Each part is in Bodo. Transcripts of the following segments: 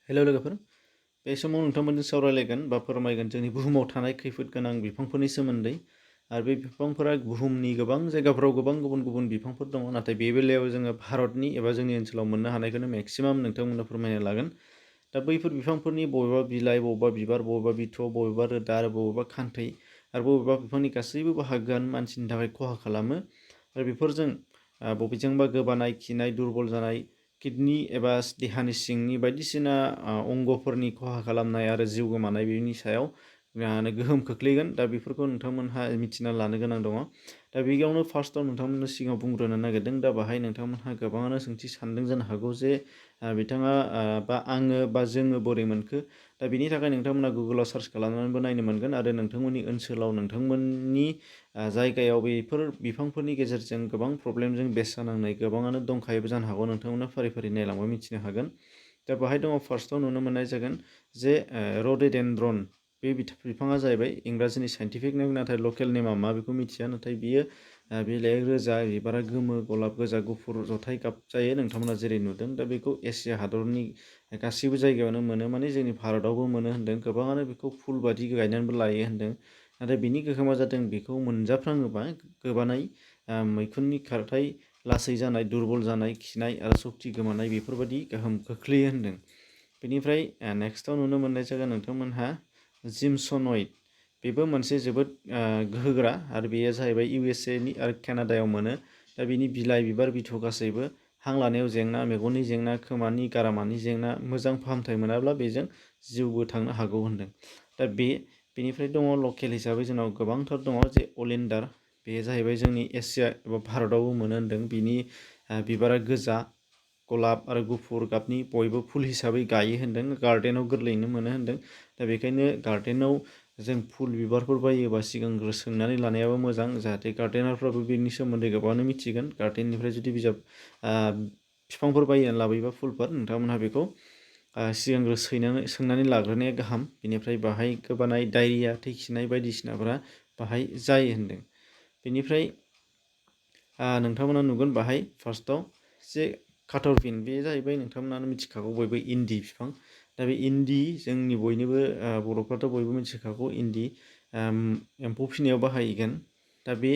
हेलौ लोगोफोर बे समाव नोंथांमोनजों सावरायलायगोन बा फोरमायगोन जोंनि बुहुमाव थानाय खैफोद गोनां बिफांफोरनि सोमोन्दै आरो बे बिफांफोरा बुहुमनि गोबां जायगाफोराव गोबां गुबुन गुबुन बिफांफोर दङ नाथाय बे बेलायाव जोङो भारतनि एबा जोंनि ओनसोलाव मोननो हानायखौनो मेक्सिमाम नोंथांमोननो फोरमायनो लागोन दा बैफोर बिफांफोरनि बबेबा बिलाइ बबेबा बिबार बबेबा बिथ' बबेबा रोदा आरो बबेबा खान्थै आरो बबेबा बिफांनि गासैबो बाहागोआनो मानसिनि थाखाय खहा खालामो आरो बेफोरजों बबेजोंबा गोबानाय खिनाय दुरबल जानाय किडनि एबा देहानि सिंनि बायदिसिना अंगफोरनि खहा खालामनाय आरो जिउ गोमानाय बेनि सायाव गोहोम खोख्लैगोन दा बेफोरखौ नोंथांमोनहा मिथिना लानो गोनां दङ दा बेयावनो फार्स्टआव नोंथांमोननो सिगाङाव बुंग्रोनो नागिरदों दा बाहाय नोंथांमोनहा गोबाङानो सोंथि सानदों जानो हागौ जे बिथाङा बा आङो बा जोङो बोरै मोनखो दा बिनि थाखाय नोंथांमोना गुगोलाव सार्च खालामनानैबो नायनो मोनगोन आरो नोंथांमोननि ओनसोलाव नोंथांमोननि जायगायाव बेफोर बिफांफोरनि गेजेरजों गोबां प्रब्लेमजों बेस जानांनाय गोबाङानो दंखायोबो जानो हागौ नोंथांमोना फारि फारि नायलांबा मिथिनो हागोन दा बाहाय दङ फार्स्टआव नुनो मोननाय जागोन जे रडेडेनड्रन बे बिफाङा जाहैबाय इंराजिनि साइन्टिफिक नेम नाथाय लकेल नेमा मा बेखौ मिथिया नाथाय बियो बिलाइ रोजा बिबारा गोमो गलाब गोजा गुफुर जथाय गाब जायो नोंथांमोना जेरै नुदों दा बेखौ एसिया हादरनि गासैबो जायगायावनो मोनो माने जोंनि भारतआवबो मोनो होन्दों गोबाङानो बेखौ फुल बादि गायनानैबो लायो होन्दों नाथाय बिनि गोहोमा जादों बेखौ मोनजाफ्राङोबा गोबानाय मैखुननि खारथाय लासै जानाय दुरबल जानाय खिनाय आरो सक्ति गोमानाय बेफोरबायदि गोहोम खोख्लैयो होन्दों बेनिफ्राय नेक्स्टआव नुनो मोननाय जागोन नोंथांमोनहा जिमसनइड बेबो मोनसे जोबोद गोहोगोरा आरो बेयो जाहैबाय USA आरो केनाडायाव मोनो दा बिनि बिलाइ बिबार बिथ' गासैबो हां लानायाव जेंना मेगननि जेंना खोमानि गारामानि जेंना मोजां फाहामथाय मोनाब्ला बेजों जिउबो थांनो हागौ होन्दों दा बेनिफ्राय दङ लकेल हिसाबै जोंनाव गोबांथार दङ जे अलिन्डार बेयो जाहैबाय जोंनि एसिया एबा भारतआवबो मोनो होन्दों बिनि बिबारा गोजा गलाब आरो गुफुर गाबनि बयबो फुल हिसाबै गायो होन्दों गार्डेनाव गोरलैयैनो मोनो होन्दों दा बेखायनो गार्डेनाव जों फुल बिबारफोर बायोबा सिगांग्रो सोंनानै लानायाबो मोजां जाहाथे गार्डेनारफ्राबो बेनि सोमोन्दै गोबाङानो मिथिगोन गार्डेननिफ्राय जुदि बिफांफोर बायनानै लाबोयोबा फुलफोर नोंथांमोनहा बेखौ सिगांग्रो सोंनानै लाग्रोनाया गाहाम बेनिफ्राय बाहाय गोबानाय डायरिया थै खिनाय बायदिसिनाफोरा बाहाय जायो होन्दों बेनिफ्राय नोंथांमोना नुगोन बाहाय फार्स्टआव जे काटरपिन बे जाहैबाय नोंथांमोनानो मिथिखागौ बयबो इन्दि बिफां दा बे इन्दि जोंनि बयनिबो बर'फ्राथ' बयबो मिथिखागौ इन्दि एम्फौ फिसिनायाव बाहायगोन दा बे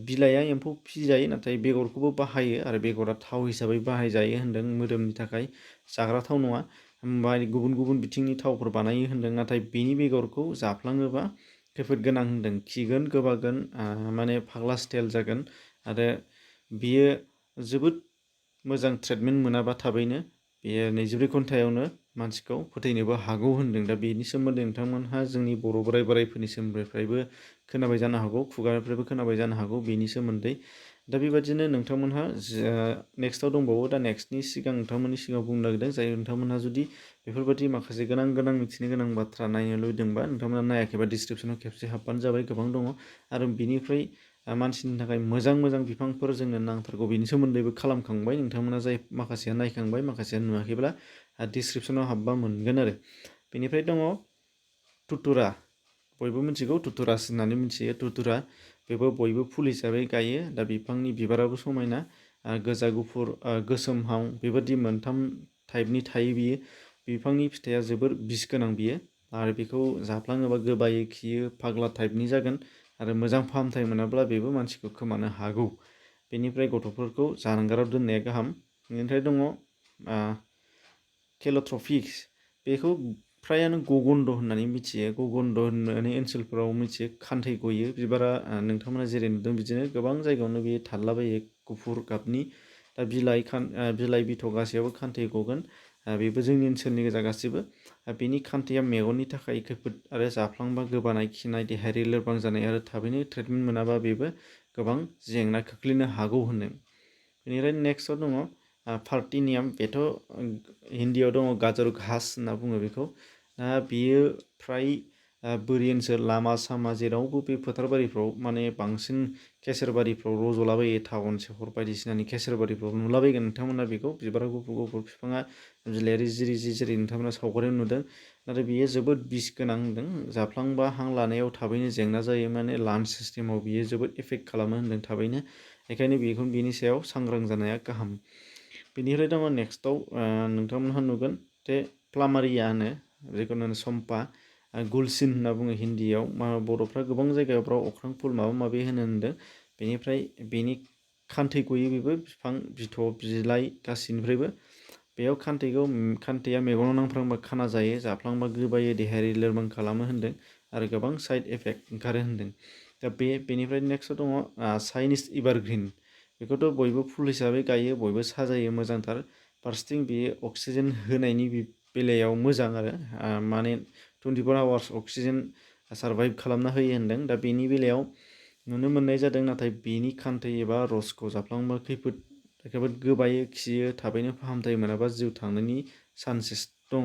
बिलाइआ एम्फौ फिसिजायो नाथाय बेगरखौबो बाहायो आरो बेगरा थाव हिसाबै बाहायजायो होन्दों मोदोमनि थाखाय जाग्रा थाव नङा होमबा गुबुन गुबुन बिथिंनि थावफोर बानायो होन्दों नाथाय बेनि बेगरखौ जाफ्लाङोबा खैफोद गोनां होन्दों खिगोन गोबागोन माने फाग्ला स्टाइल जागोन आरो बियो जोबोद मोजां ट्रिटमेन्ट मोनाबा थाबैनो बेयो 24 घन्टायावनो मानसिखौ फोथैनोबो हागौ होन्दों दा बेनि सोमोन्दै नोंथांमोनहा जोंनि बर' बोराइफोरनि सोमोन्दैफ्रायबो खोनाबाय जानो हागौ खुगानिफ्रायबो खोनाबाय जानो हागौ बेनि सोमोन्दै दा बेबादिनो नोंथांमोनहा नेक्स्टआव दंबावो दा नेक्स्टनि सिगां नोंथांमोननि सिगाङाव बुंनो नागिरदों जाय नोंथांमोनहा जुदि बेफोरबायदि माखासे गोनां मिथिनो गोनां बाथ्रा नायनो लुबैदोंबा नोंथांमोना नायाखैबा डिसक्रिपसनाव खेबसे हाबबानो जाबाय गोबां दङ आरो बिनिफ्राय मानसिनि थाखाय मोजां बिफांफोर जोंनो नांथारगौ बेनि सोमोन्दैबो खालामखांबाय नोंथांमोना जाय माखासेया नायखांबाय माखासेया नुवाखैब्ला डिसक्रिपसनाव हाबबा मोनगोन आरो बेनिफ्राय दङ तुतुरा बयबो मिथिगौ तुतुरास होननानै मिथियो तुतुरा बेबो बयबो फुल हिसाबै गायो दा बिफांनि बिबाराबो समायना गोजा गुफुर गोसोमहां बेबादि मोनथाम टाइपनि थायो बियो बिफांनि फिथाइया जोबोर बिस गोनां बियो आरो बेखौ जाफ्लाङोबा गोबायै खियो फाग्ला टाइपनि जागोन आरो मोजां फाहामथाय मोनाब्ला बेबो मानसिखौ खोमानो हागौ बेनिफ्राय गथ'फोरखौ जानगाराव दोननाया गाहाम बेनिफ्राय दङ केल'ट्र'पिक्स बेखौ फ्रायानो गगन्द होननानै मिथियो गगन्द होननानै ओनसोलफोराव मिथियो खान्थै गयो बिबारा नोंथांमोना जेरै नुदों बिदिनो गोबां जायगायावनो बेयो थारलाबायो गुफुर गाबनि दा बिलाइ बिथ' गासैयावबो खान्थै गगोन बेबो जोंनि ओनसोलनि गोजा गासैबो बेनि खान्थैया मेगननि थाखाय खैफोद आरो जाफ्लांबा गोबानाय खिनाय देहायारि लोरबां जानाय आरो थाबैनो ट्रिटमेन्ट मोनाबा बेबो गोबां जेंना खोख्लैनो हागौ होन्दों बेनिफ्राय नेक्स्टआव दङ पार्टिनियाम बेथ' हिन्दीयाव दङ गाजर घास होनना बुङो बेखौ दा बेयो फ्राय बोरि ओनसोल लामा सामा जेरावबो बे फोथार बारिफ्राव माने बांसिन केसेरबारिफ्राव रज'लाबायो टाउन सहर बायदिसिनानि केसेरबारिफ्राव नुलाबायगोन नोंथांमोना बेखौ बिबारा गुफुर बिफाङा बिलाइया रिजि जेरै नोंथांमोना सावगारियाव नुदों नाथाय बेयो जोबोद बिस गोनां होन्दों जाफ्लांबा हां लानायाव थाबैनो जेंना जायो माने लान्स सिस्टेमाव बियो जोबोद एफेक्ट खालामो होन्दों थाबैनो बेखायनो बेनि सायाव सांग्रां जानाया गाहाम बेनिफ्राय दङ नेक्स्टआव नोंथांमोनहा नुगोन प्लामारिया होनो जेखुनु सम्पा गुलसिन होनना बुङो हिन्दीयाव बर'फ्रा गोबां जायगाफ्राव अख्रां फुल माबा माबि होनो होनदों बेनिफ्राय बेनि खान्थै गयो बेबो बिफां बिथ' बिलाइ गासैनिफ्रायबो बेयाव खान्थैया मेगनाव नांफ्लांबा खाना जायो जाफ्लांबा गोबायो देहायारि लोरबां खालामो होनदों आरो गोबां साइड इफेक्ट ओंखारो होनदों दा बेनिफ्राय नेक्स्टआव दङ चाइनिस इभारग्रिन बेखौथ' बयबो फुल हिसाबै गायो बयबो साजायो मोजांथार फारसेथिं बेयो अक्सिजेन होनायनि बेलायाव मोजां आरो माने 24 आवार्स अक्सिजेन सार्भाइभ खालामना होयो होनदों दा बेनि बेलायाव नुनो मोननाय जादों नाथाय बेनि खान्थै एबा रसखौ जाफ्लांबा खैफोद गोबायो खियो थाबैनो फाहामथाय मोनाबा जिउ थांनायनि चान्सेस दङ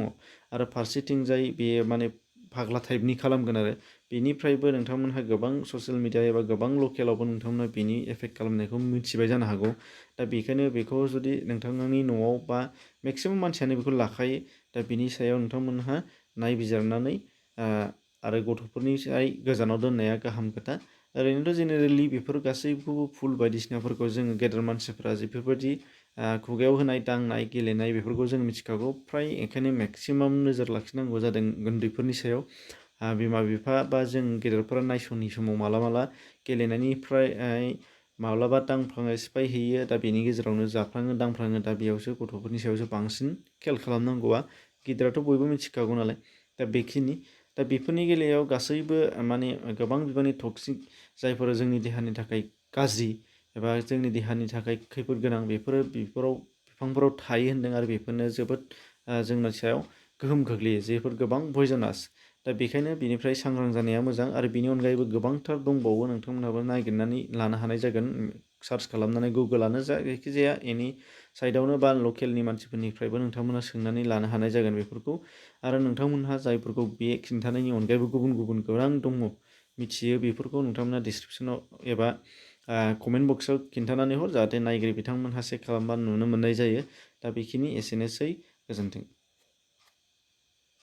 आरो फारसेथिंजाय बेयो माने फाग्ला टाइपनि खालामगोन आरो बेनिफ्रायबो नोंथांमोनहा गोबां ससियेल मिडिया एबा गोबां लकेलावबो नोंथांमोनहा बेनि एफेक्ट खालामनायखौ मिथिबाय जानो हागौ दा बेखायनो बेखौ जुदि नोंथांनि न'आव बा मेक्सिमाम मानसियानो बेखौ लाखायो दा बिनि सायाव नोंथांमोनहा नायबिजिरनानै आरो गथ'फोरनिफ्राय गोजानाव दोननाया गाहाम खोथा ओरैनोथ' जेनेरेलि बेफोर गासैखौबो फुल बायदिसिनाफोरखौ जोङो गेदेर मानसिफ्रा बेफोरबायदि खुगायाव होनाय दांनाय गेलेनाय बेफोरखौ जों मिथिखागौ फ्राय ओंखायनो मेक्सिमाम नोजोर लाखिनांगौ जादों उन्दैफोरनि सायाव बिमा बिफा बा जों गेदेरफोरा नायस'नि समाव माला गेलेनायनिफ्राय माब्लाबा दांफ्लाङो सिफायहैयो दा बेनि गेजेरावनो जाफ्लाङो दांफ्लाङो दा बेयावसो गथ'फोरनि सायावसो बांसिन खेल खालामनांगौआ गिदिराथ' बयबो मिथिखागौ नालाय दा बेखिनि दा बेफोरनि बेलायाव गासैबो माने गोबां बिबांनि टक्सिक जायफोरा जोंनि देहानि थाखाय गाज्रि एबा जोंनि देहानि थाखाय खैफोद गोनां बेफोराव बिफांफोराव थायो होनदों आरो बेफोरनो जोबोद जोंनि सायाव गोहोम खोख्लैयो जेफोर गोबां पयजनास दा बेखायनो बिनिफ्राय सांग्रां जानाया मोजां आरो बिनि अनगायैबो गोबांथार दंबावो नोंथांमोनहाबो नागिरनानै लानो हानाय जागोन सार्च खालामनानै गुगोलानो जा जायखिजाया एनि साइडआवनो बा लकेलनि मानसिफोरनिफ्रायबो नोंथांमोना सोंनानै लानो हानाय जागोन बेफोरखौ आरो नोंथांमोनहा जायफोरखौ बे खिन्थानायनि अनगायैबो गुबुन गोबां दङ मिथियो बेफोरखौ नोंथांमोना डिसक्रिपसनाव एबा कमेन्ट बक्सआव खिन्थानानै हर जाहाथे नायगिरि बिथांमोनहा चेक खालामबा नुनो मोननाय जायो दा बेखिनि एसेनोसै गोजोन्थों